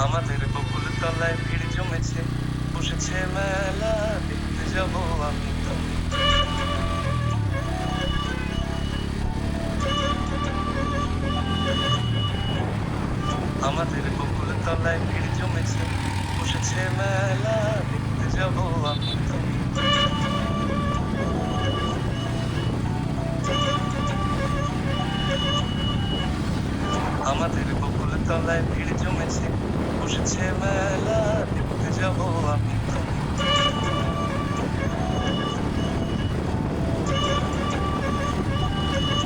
আমাদের বকুল তলায় ভিড় জমেছে, বসেছে মেলা, দেখতে যাবো আমি তুমি। আমাদের বকুল তলায় ভিড় জমেছে, বসেছে মেলা, দেখতে যাবো আমি তুমি। আমাদের বকুল তলায় ভিড় জমেছে, বসেছে মেলা, দেখতে যাবো আমি তুমি।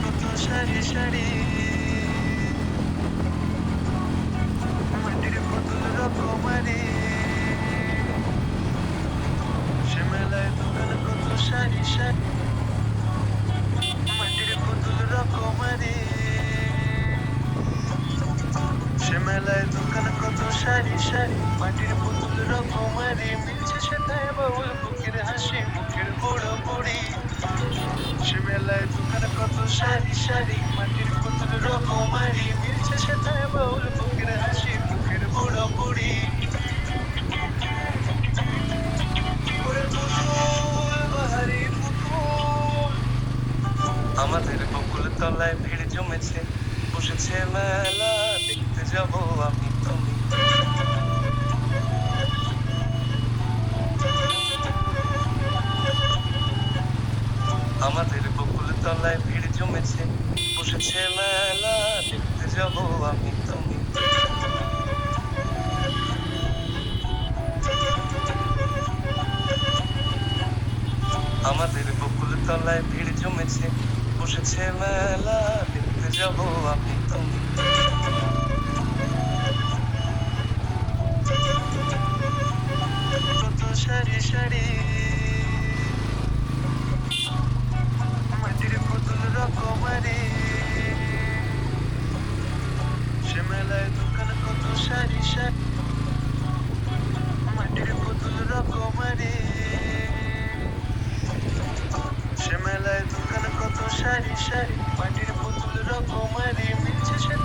কত সারি সারি মাটির পুতুল রকমারি, সে মেলায় দোকান কত সারি সারি মাটির পুতুল রকমারি, সে মেলায় দোকান কত সারি সারি মাটির পুতুল রকমারি, মিলছে সেটাই বাউল বুকের হাসি মুখের বুড়ো বুড়ি। সে মেলায় দোকান কত সারি সারি মাটির পুতুল রকমারি, মিলছে সেটাই বাউল বুকের হাসি মুখের বুড়ো বুড়ি। ওরে পুতুল বাহারি পুতুল, আমাদের বকুল তলায় ভিড় জমেছে, বসেছে মেলা, দেখতে যাবো আমি তুমি। আমাদের বকুল তলায় ভিড় জমেছে, বসেছে মেলা, দেখতে যাবো আমি তুমি। আমাদের বকুল তলায় ভিড় জমেছে, বসেছে মেলা, দেখতে যাবো আমি তুমি। কত সারি সারি মাটির পুতুল রকমারি, সে মেলায় দোকান কত সারি সারি মাটির পুতুল রকমারি, সে মেলায় দোকান কত সারি সারি মাটির পুতুল রকমারি, মিলছে সেটা